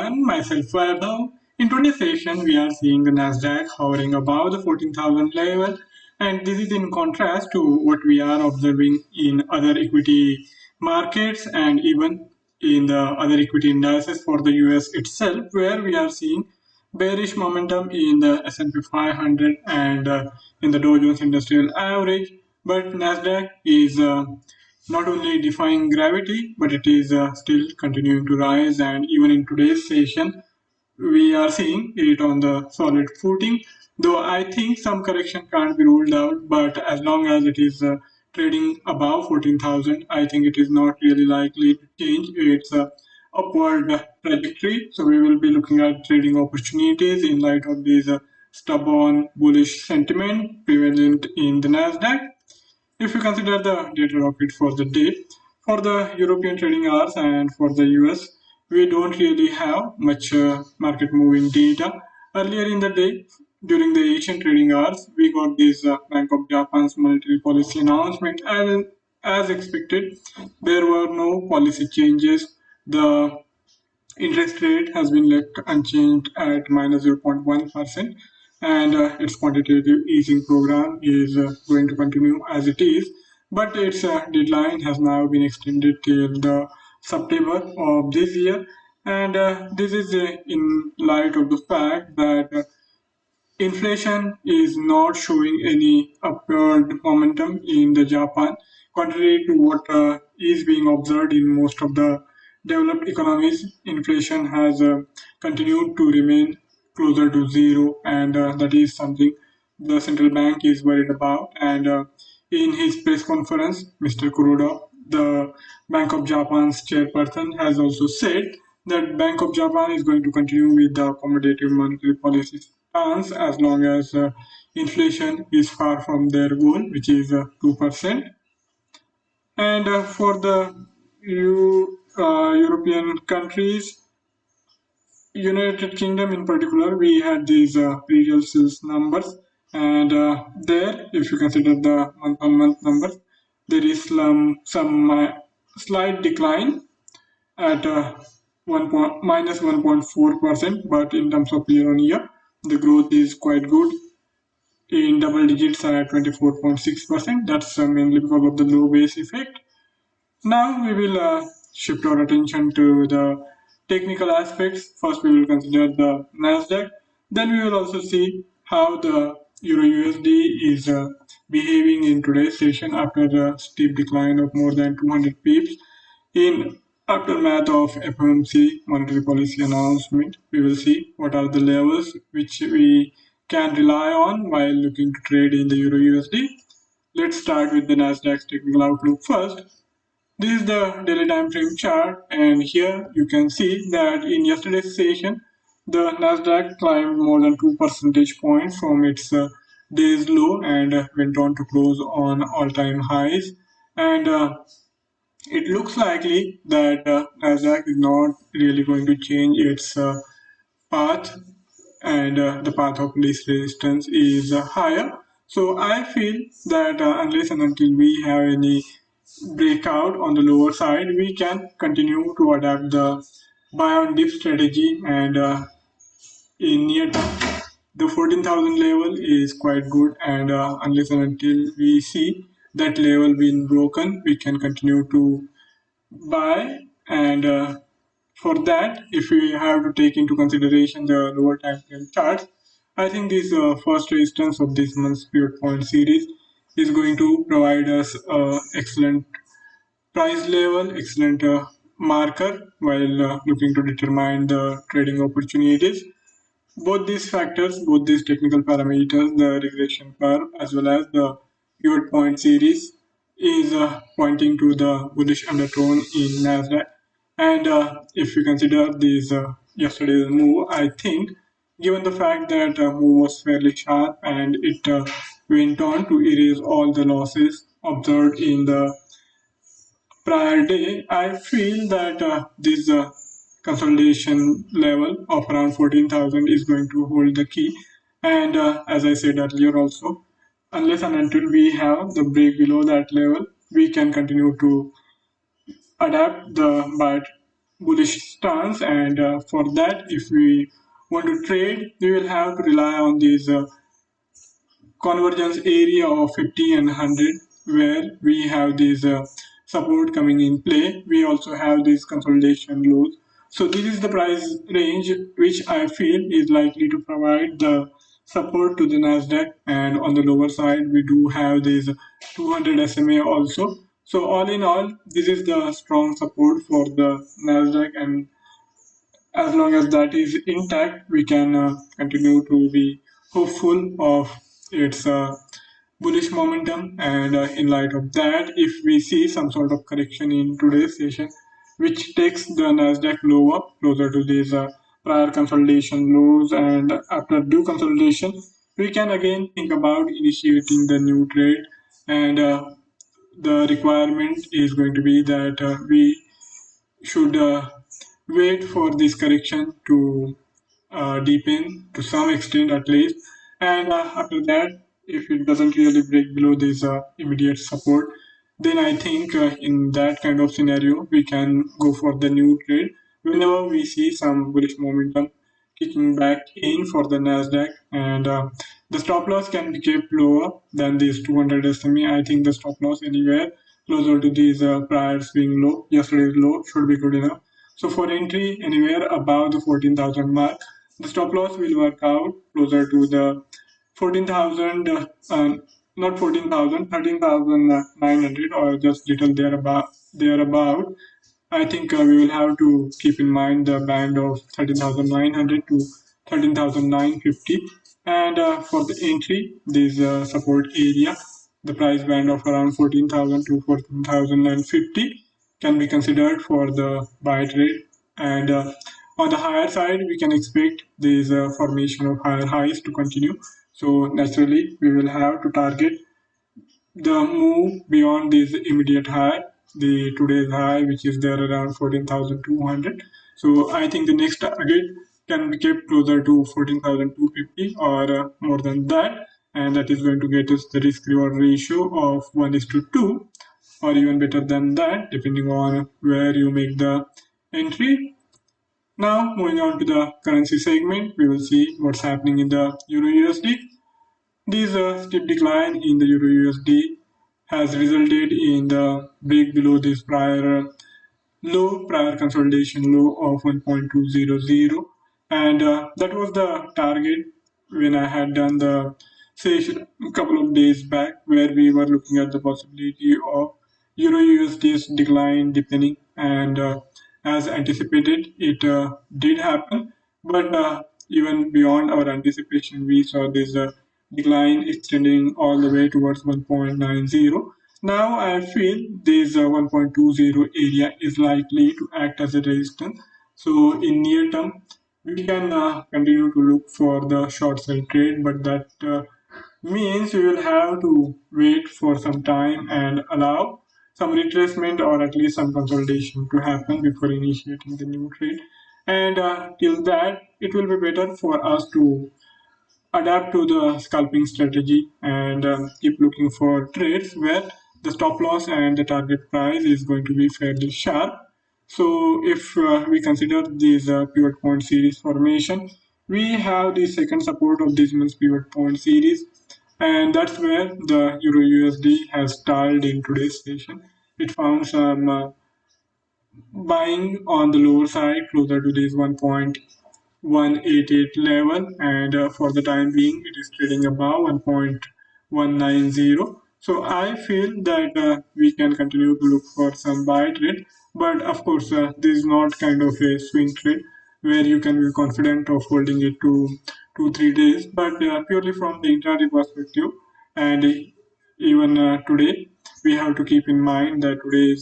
everyone, myself Vaibhav. In today's session, we are seeing the Nasdaq hovering above the 14,000 level, and this is in contrast to what we are observing in other equity markets and even in the other equity indices for the US itself, where we are seeing bearish momentum in the S&P 500 and in the Dow Jones Industrial Average. But Nasdaq is not only defying gravity, but it is still continuing to rise. And even in today's session, we are seeing it on the solid footing. Though I think some correction can't be ruled out, but as long as it is trading above 14,000, I think it is not really likely to change its upward trajectory. So we will be looking at trading opportunities in light of this stubborn bullish sentiment prevalent in the Nasdaq. If you consider the data rocket for the day, for the European trading hours and for the US, we don't really have much market moving data. Earlier in the day, during the Asian trading hours, we got this Bank of Japan's monetary policy announcement. As expected, there were no policy changes. The interest rate has been left unchanged at minus 0.1%, and its quantitative easing program is going to continue as it is. But its deadline has now been extended till the September of this year, and this is in light of the fact that inflation is not showing any upward momentum in the Japan, contrary to what is being observed in most of the developed economies. Inflation has continued to remain closer to zero, and that is something the central bank is worried about. And in his press conference, Mr. Kuroda, the Bank of Japan's chairperson, has also said that Bank of Japan is going to continue with the accommodative monetary policy stance as long as inflation is far from their goal, which is 2%. And for the European countries, United Kingdom in particular, we had these retail sales numbers, and there, if you consider the month-on-month numbers, there is some slight decline at 1.4%, but in terms of year on year, the growth is quite good in double digits at 24.6%. That's mainly because of the low base effect. Now we will shift our attention to the technical aspects. First, we will consider the Nasdaq. Then we will also see how the Euro USD is behaving in today's session after the steep decline of more than 200 pips in aftermath of FOMC monetary policy announcement. We will see what are the levels which we can rely on while looking to trade in the Euro USD. Let's start with the Nasdaq's technical outlook first. This is the daily time frame chart, and here you can see that in yesterday's session, the Nasdaq climbed more than 2 percentage points from its day's low and went on to close on all-time highs. And it looks likely that Nasdaq is not really going to change its path, and the path of least resistance is higher. So I feel that unless and until we have any breakout on the lower side, we can continue to adapt the buy on dip strategy, and in near term, the 14,000 level is quite good, and unless and until we see that level being broken, we can continue to buy. And for that, if we have to take into consideration the lower time frame charts, I think this first resistance of this month's pivot point series is going to provide us excellent price level, excellent marker while looking to determine the trading opportunities. Both these factors, both these technical parameters, the regression curve as well as the pivot point series, is pointing to the bullish undertone in Nasdaq. And if we consider this yesterday's move, I think given the fact that move was fairly sharp and it went on to erase all the losses observed in the prior day, I feel that this consolidation level of around 14,000 is going to hold the key. And as I said earlier also, unless and until we have the break below that level, we can continue to adapt the buy bullish stance, and for that, if we want to trade, we will have to rely on these convergence area of 50 and 100, where we have this support coming in play. We also have these consolidation lows. So this is the price range which I feel is likely to provide the support to the Nasdaq, and on the lower side we do have this 200 SMA also. So all in all, this is the strong support for the Nasdaq, and as long as that is intact, we can continue to be hopeful of its bullish momentum. And in light of that, if we see some sort of correction in today's session, which takes the Nasdaq lower, closer to these prior consolidation lows, and after due consolidation, we can again think about initiating the new trade. And the requirement is going to be that we should wait for this correction to deepen to some extent at least, and after that, if it doesn't really break below this immediate support, then I think in that kind of scenario we can go for the new trade whenever we see some bullish momentum kicking back in for the Nasdaq. And the stop loss can be kept lower than this 200 SMA. I think the stop loss anywhere closer to these prior swing low, yesterday's low, should be good enough. So for entry anywhere above the 14,000 mark, the stop loss will work out closer to the 14,000, not 14,000, 13,900, or just little thereabout. I think we will have to keep in mind the band of 13,900 to 13,950. And for the entry, this support area, the price band of around 14,000 to 14,050 can be considered for the buy trade. And on the higher side, we can expect this formation of higher highs to continue. So naturally, we will have to target the move beyond this immediate high, the today's high, which is there around 14,200. So I think the next target can be kept closer to 14,250 or more than that, and that is going to get us the risk reward ratio of 1 is to 2, or even better than that, depending on where you make the entry. Now, moving on to the currency segment, we will see what's happening in the Euro USD. This steep decline in the Euro USD has resulted in the break below this prior consolidation low of 1.200, and that was the target when I had done the session a couple of days back, where we were looking at the possibility of Euro USD's decline deepening, and as anticipated, it did happen. But even beyond our anticipation, we saw this decline extending all the way towards 1.90. Now I feel this 1.20 area is likely to act as a resistance. So in near term, we can continue to look for the short sell trade, but that means we will have to wait for some time and allow some retracement or at least some consolidation to happen before initiating the new trade. And till that, it will be better for us to adapt to the scalping strategy and keep looking for trades where the stop loss and the target price is going to be fairly sharp. So if we consider this pivot point series formation, we have the second support of this month's pivot point series, and that's where the Euro USD has stalled in today's session. It found some buying on the lower side closer to this 1.188 level, and for the time being it is trading above 1.190. So I feel that we can continue to look for some buy trade, but of course this is not kind of a swing trade where you can be confident of holding it to 2 3 days, but purely from the intraday perspective. And even today, we have to keep in mind that today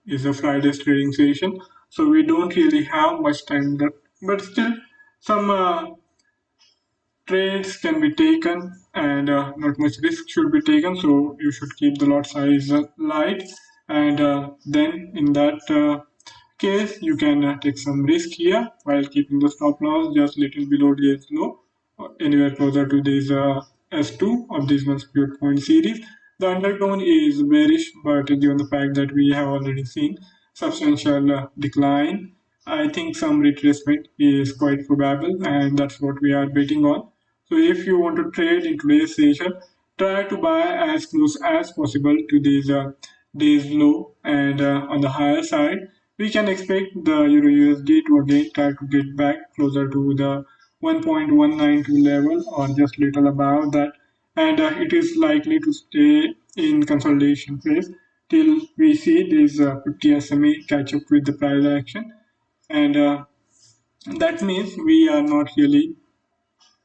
is a Friday's trading session, so we don't really have much time left, but still some trades can be taken, and not much risk should be taken, so you should keep the lot size light, and then in that case you can take some risk here while keeping the stop loss just little below the low, anywhere closer to this S2 of this month's pivot point series. The undertone is bearish, but given the fact that we have already seen substantial decline I think some retracement is quite probable, and that's what we are betting on. So, if you want to trade in today's session, try to buy as close as possible to this day's low, and on the higher side, we can expect the Euro USD to again try to get back closer to the 1.192 level or just little above that, and it is likely to stay in consolidation phase till we see this 50 SMA catch up with the price action, and that means we are not really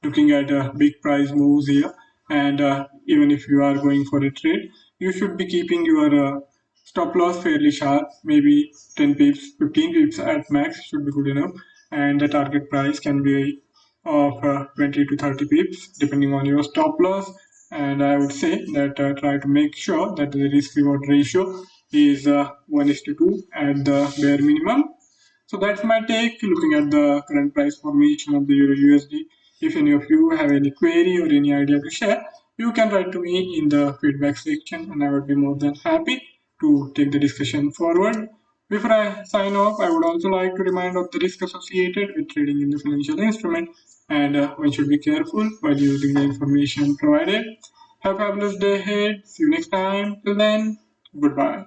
looking at big price moves here. And even if you are going for a trade, you should be keeping your stop loss fairly sharp. Maybe 10 pips, 15 pips at max should be good enough. And the target price can be of 20 to 30 pips depending on your stop loss. And I would say that try to make sure that the risk reward ratio is 1 is to 2 at the bare minimum. So that's my take looking at the current price formation of the Euro USD. If any of you have any query or any idea to share, you can write to me in the feedback section and I would be more than happy to take the discussion forward. Before I sign off, I would also like to remind of the risk associated with trading in the financial instrument and one should be careful while using the information provided. Have a fabulous day ahead. See you next time. Till then, goodbye.